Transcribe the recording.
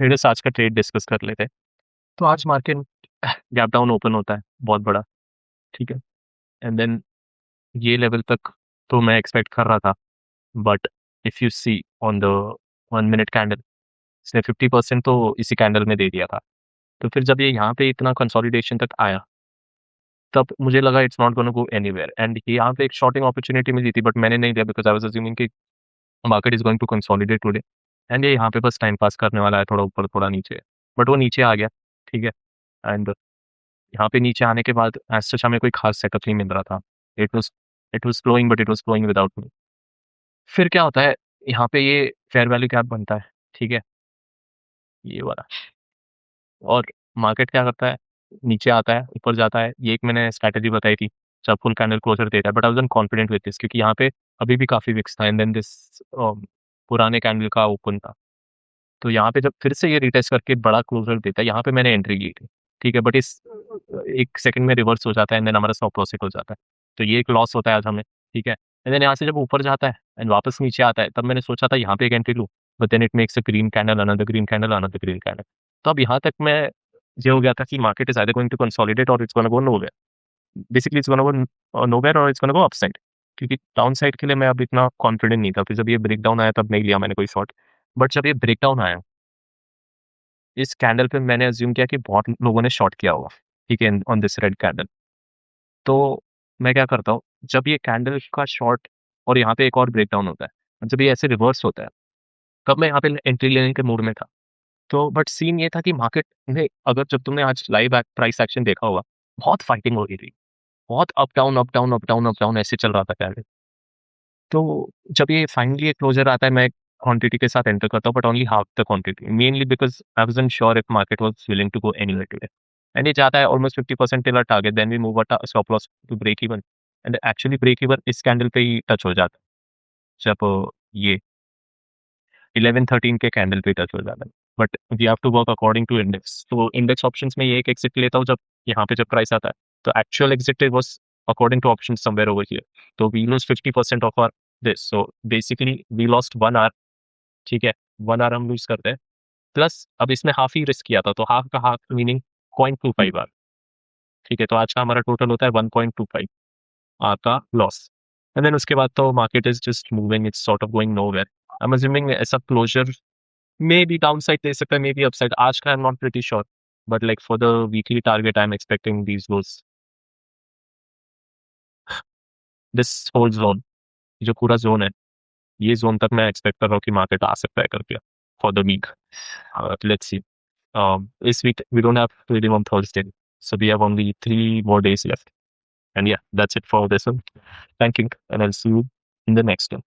Traders आज का trade discuss कर लेते हैं। तो आज मार्केट गैप डाउन ओपन होता है बहुत बड़ा, ठीक है। एंड देन ये लेवल तक तो मैं एक्सपेक्ट कर रहा था, but if you see on the 1 minute candle, इसने 50% तो इसी कैंडल में दे दिया था। तो फिर जब ये यहाँ पे इतना कंसोलिडेशन तक आया, तब मुझे लगा it's not gonna go anywhere, and यहाँ पे एक शॉर्टिंग अपॉर्चुनिटी मिली थी, बट मैंने नहीं लिया बिकॉज आई वाज अज्यूमिंग कि market is going to consolidate today, and ये यहाँ पे बस टाइम पास करने वाला है, थोड़ा ऊपर थोड़ा नीचे। बट वो नीचे आ गया, ठीक है। एंड यहाँ पे नीचे आने के बाद एज सच हमें कोई खास सेटअप नहीं मिल रहा था। It was it was flowing, but it was flowing without me. फिर क्या होता है, यहाँ पे ये फेयर वैल्यू कैप बनता है, ठीक है, ये वाला। और मार्केट क्या करता है, नीचे आता है ऊपर जाता है। ये एक मैंने स्ट्रैटेजी बताई थी, जब फुल कैंडल क्लोजर देता है, but I was confident with this क्योंकि यहाँ पे अभी भी काफी विक्स था, एंड देन दिस पुराने कैंडल का ओपन था। तो यहाँ पे जब फिर से ये रिटेस्ट करके बड़ा क्लोजर देता है, यहाँ पे मैंने एंट्री ली थी, ठीक है। बट इस एक सेकंड में रिवर्स हो जाता है, एंड देन हमारा स्टॉप लॉस हो जाता है। तो ये एक लॉस होता है आज हमें, ठीक है। एंड देन यहाँ से जब ऊपर जाता है एंड वापस नीचे आता है, तब मैंने सोचा था यहाँ पे एक एंट्री लूँ, but then it makes a green candle, another green candle, another green candle. तो अब यहाँ तक मैं ये हो गया था कि market is either going to consolidate और it's gonna go nowhere. Basically it's gonna go nowhere और इट्स गोना गो अपसाइड, क्योंकि डाउन साइड के लिए मैं अब इतना कॉन्फिडेंट नहीं था। फिर जब ये ब्रेक डाउन आया तब नहीं लिया मैंने कोई शॉर्ट। बट जब ये ब्रेक डाउन आया, इस कैंडल पे मैंने अज्यूम किया कि बहुत लोगों ने शॉर्ट किया होगा, ठीक है, ऑन दिस रेड कैंडल। तो मैं क्या करता हूँ, जब ये कैंडल का शॉर्ट और यहाँ पे एक और ब्रेकडाउन होता है, जब ये ऐसे रिवर्स होता है, तब मैं यहाँ पे एंट्री लेने के मूड में था। तो बट सीन ये था कि मार्केट ने, अगर जब तुमने आज लाइव प्राइस एक्शन देखा होगा, बहुत फाइटिंग हो रही थी, बहुत up down up down up down up down ऐसे चल रहा था कैंडल। तो जब ये फाइनली एक क्लोजर आता है, मैं क्वांटिटी के साथ एंटर करता हूँ, but only half the quantity, mainly because I wasn't sure if market was willing to go anywhere today. And ये जाता है almost 50% till our target, then we move a stop loss to break even. And actually break even इस candle पे ही touch हो जाता है, जब ये 11-13 के कैंडल पे टच हो जाता है। But we have to work according to index. तो इंडेक्स ऑप्शंस में ये एक एग्जिट लेता हूँ जब यहाँ पे जब प्राइस आता है, तो actual exit was according to option somewhere over here. तो we lose 50% of our this, so basically we lost 1 hour, ठीक है। 1 आवर हम लूज करते हैं, प्लस अब इसमें हाफ ही रिस्क किया था, तो हाफ का हाफ मीनिंग 0.25 आवर, ठीक है। तो आज का हमारा टोटल होता है 1.25 आवर का लॉस। एंड देन उसके बाद तो market is just moving, it's sort of going nowhere. I am assuming ऐसा closure maybe downside दे सकता है, मे बी अपसाइड, आज का I am not pretty sure. But like for the weekly target I am expecting this whole zone, जो पूरा zone है, ये जोन तक मैं एक्सपेक्ट कर रहा हूँ कि मार्केट आ सकता है करके for the week. Let's see, this week we don't have trading on Thursday, so we have only 3 more days left. And yeah, that's it for this one. Thank you, and I'll see you in the next one.